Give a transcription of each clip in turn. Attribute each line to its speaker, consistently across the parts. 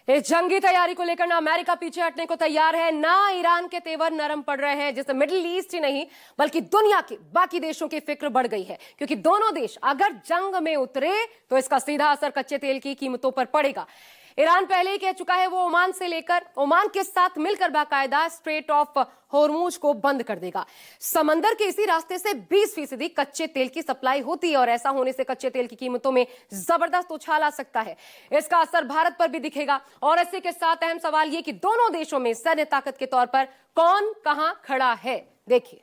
Speaker 1: इस जंगी तैयारी को लेकर ना अमेरिका पीछे हटने को तैयार है, ना ईरान के तेवर नरम पड़ रहे हैं, जिससे मिडिल ईस्ट ही नहीं बल्कि दुनिया के बाकी देशों की फिक्र बढ़ गई है। क्योंकि दोनों देश अगर जंग में उतरे तो इसका सीधा असर कच्चे तेल की कीमतों पर पड़ेगा। ईरान पहले ही कह चुका है वो ओमान के साथ मिलकर बाकायदा स्ट्रेट ऑफ होर्मुज को बंद कर देगा। समंदर के इसी रास्ते से 20% कच्चे तेल की सप्लाई होती है और ऐसा होने से कच्चे तेल की कीमतों में जबरदस्त उछाल आ सकता है। इसका असर भारत पर भी दिखेगा। और इसी के साथ अहम सवाल ये कि दोनों देशों में सैन्य ताकत के तौर पर कौन कहां खड़ा है, देखिए।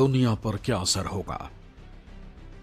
Speaker 2: दुनिया पर क्या असर होगा؟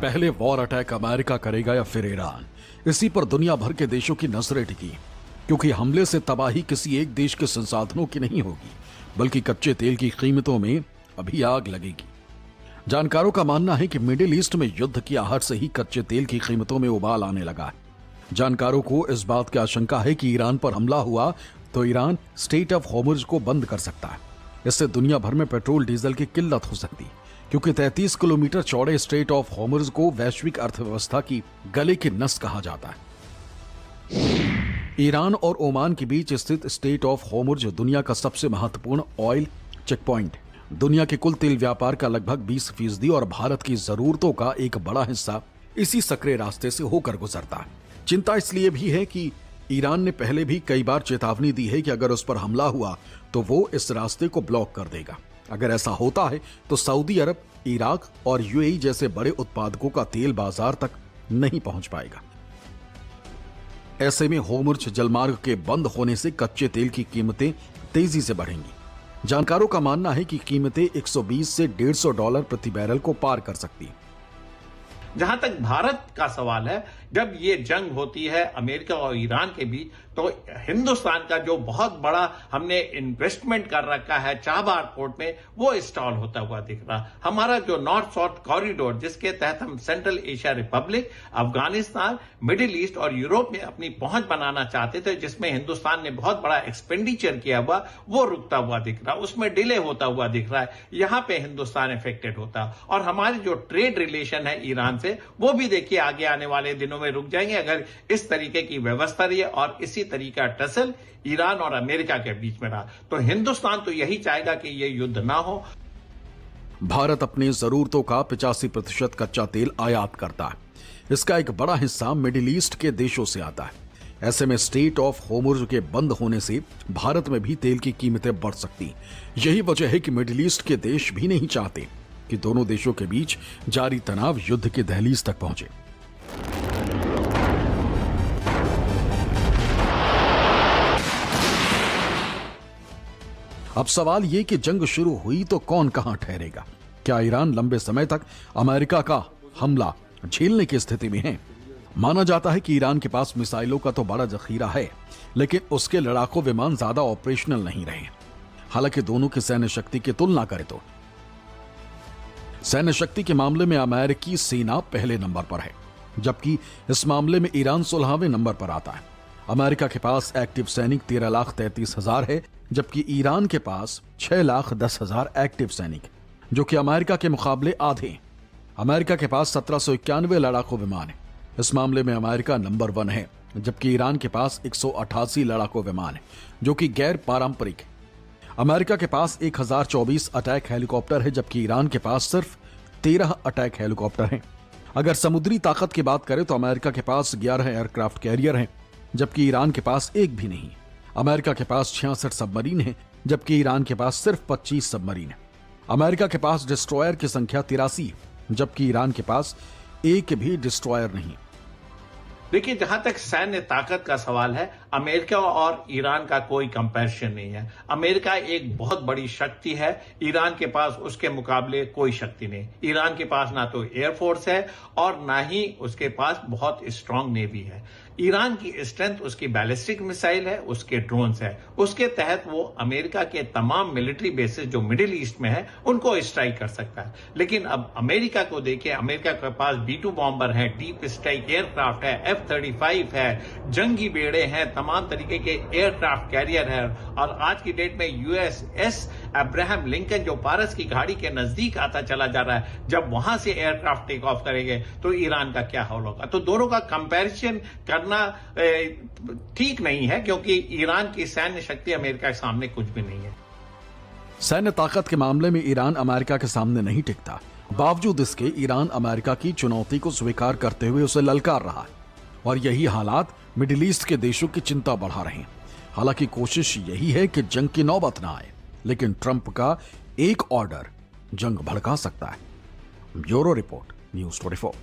Speaker 2: पहले वॉर अटैक अमेरिका करेगा या फिर ईरान, इसी पर दुनिया भर के देशों की नजरें टिकी। क्योंकि हमले से तबाही किसी एक देश के संसाधनों की नहीं होगी, बल्कि कच्चे तेल की कीमतों में अभी आग लगेगी। जानकारों का मानना है कि मिडिल ईस्ट में युद्ध की आहट से ही कच्चे तेल की कीमतों में उबाल आने लगा है। जानकारों को इस बात की आशंका है कि ईरान पर हमला हुआ तो ईरान स्ट्रेट ऑफ होर्मुज को बंद कर सकता है। इससे दुनिया भर में पेट्रोल डीजल की किल्लत हो सकती है। क्योंकि 33 किलोमीटर चौड़े स्ट्रेट ऑफ होर्मुज को वैश्विक अर्थव्यवस्था की गले की नस कहा जाता है। ईरान और ओमान के बीच स्थित स्ट्रेट ऑफ होर्मुज दुनिया का सबसे महत्वपूर्ण ऑयल चेक पॉइंट, दुनिया के कुल तेल व्यापार का लगभग 20% और भारत की जरूरतों का एक बड़ा हिस्सा इसी सकरे रास्ते से होकर गुजरता है। चिंता इसलिए भी है कि ईरान ने पहले भी कई बार चेतावनी दी है कि अगर उस पर हमला हुआ तो वो इस रास्ते को ब्लॉक कर देगा। अगर ऐसा होता है तो सऊदी अरब, इराक और यूएई जैसे बड़े उत्पादकों का तेल बाजार तक नहीं पहुंच पाएगा। ऐसे में होर्मुज जलमार्ग के बंद होने से कच्चे तेल की कीमतें तेजी से बढ़ेंगी। जानकारों का मानना है कि कीमतें 120 से $150 प्रति बैरल को पार कर सकती हैं।
Speaker 3: जहां तक भारत का सवाल है, जब ये जंग होती है अमेरिका और ईरान के बीच, तो हिंदुस्तान का जो बहुत बड़ा हमने इन्वेस्टमेंट कर रखा है चाबहार पोर्ट में, वो इंस्टॉल होता हुआ दिख रहा। हमारा जो नॉर्थ साउथ कॉरिडोर, जिसके तहत हम central Asia Republic, Afghanistan, middle east और यूरोप में अपनी पहुंच बनाना चाहते थे, जिसमें हिंदुस्तान ने बहुत बड़ा एक्सपेंडिचर किया हुआ, वो रुकता हुआ दिख रहा, उसमें डिले होता हुआ दिख रहा है। यहां पे हिंदुस्तान इफेक्टेड होता। और हमारी जो ट्रेड रिलेशन है ईरान से, वो भी देखिए आगे आने वाले दिनों में रुक जाएंगे अगर इस तरीके की व्यवस्था रही है और इसी तरीका टसल ईरान और अमेरिका के बीच में रहा। तो हिंदुस्तान तो यही चाहेगा कि यह युद्ध ना हो।
Speaker 2: भारत अपनी जरूरतों का 85% कच्चा तेल आयात करता है। इसका एक बड़ा हिस्सा मिडिल ईस्ट के देशों से आता है। ऐसे में स्ट्रेट ऑफ होर्मुज के बंद होने से भारत में भी तेल की कीमतें बढ़ सकती। यही वजह है कि मिडिल ईस्ट के देश भी नहीं चाहते कि दोनों देशों के बीच जारी तनाव युद्ध की दहलीज तक पहुंचे। अब सवाल ये कि जंग शुरू हुई तो कौन कहां ठहरेगा? क्या ईरान लंबे समय तक अमेरिका का हमला झेलने की स्थिति में है? माना जाता है कि ईरान के पास मिसाइलों का तो बड़ा जखीरा है, लेकिन उसके लड़ाकू विमान ज्यादा ऑपरेशनल नहीं रहे। हालांकि दोनों की सैन्य शक्ति की तुलना करें तो सैन्य शक्ति के मामले में अमेरिकी सेना पहले नंबर पर है, जबकि इस मामले में ईरान 16वें नंबर पर आता है। अमेरिका के पास एक्टिव सैनिक 13,33,000 है, जबकि ईरान के पास 6,10,000 एक्टिव सैनिक, जो कि अमेरिका के मुकाबले आधे हैं। अमेरिका के पास 1791 लड़ाकू विमान है। इस मामले में अमेरिका नंबर 1 है, जबकि ईरान के पास 188 लड़ाकू विमान है, जो कि गैर पारंपरिक है। अमेरिका के पास 1024 अटैक हेलीकॉप्टर है, जबकि ईरान के पास सिर्फ 13 अटैक हेलीकॉप्टर हैं। अगर समुद्री ताकत की बात करें तो अमेरिका के पास 11 एयरक्राफ्ट कैरियर हैं, जबकि ईरान के पास एक भी नहीं। अमेरिका के पास 66 सबमरीन हैं, जबकि ईरान के पास सिर्फ 25 सबमरीन है। अमेरिका के पास डिस्ट्रॉयर की संख्या 83, जबकि ईरान के पास एक भी डिस्ट्रॉयर नहीं।
Speaker 3: देखिए, जहां तक सैन्य ताकत का सवाल है, अमेरिका और ईरान का कोई कंपैरिजन नहीं है। अमेरिका एक बहुत बड़ी शक्ति है, ईरान के पास उसके मुकाबले कोई शक्ति नहीं। ईरान के पास ना तो एयरफोर्स है और ना ही उसके पास बहुत स्ट्रांग नेवी है। ईरान की स्ट्रेंथ उसकी बैलिस्टिक मिसाइल है, उसके ड्रोन्स है। उसके तहत वो अमेरिका के तमाम मिलिट्री बेसिस जो मिडिल ईस्ट में है उनको स्ट्राइक कर सकता है। लेकिन अब अमेरिका को देखिए, अमेरिका के पास B-2 बॉम्बर है, डीप स्ट्राइक एयरक्राफ्ट है, F-35 है, जंगी बेड़े हैं, तमाम तरीके के एयरक्राफ्ट कैरियर है। और आज की डेट में USS अब्राहम लिंकन जो पारस की घाटी के नजदीक आता चला जा रहा है, जब वहां से एयरक्राफ्ट टेक ऑफ करेंगे तो ईरान का क्या हाल होगा। तो दोनों का कंपैरिजन करना ठीक नहीं है, क्योंकि ईरान की सैन्य शक्ति अमेरिका के सामने कुछ भी नहीं है।
Speaker 2: सैन्य ताकत के मामले में ईरान अमेरिका के सामने नहीं टिकता। बावजूद इसके ईरान अमेरिका की चुनौती को स्वीकार करते हुए उसे ललकार रहा है और यही हालात मिडिल ईस्ट के देशों की चिंता बढ़ा रहे हैं। हालांकि कोशिश यही है कि जंग की नौबत ना आए, लेकिन ट्रंप का एक ऑर्डर जंग भड़का सकता है। Bureau report, news 24।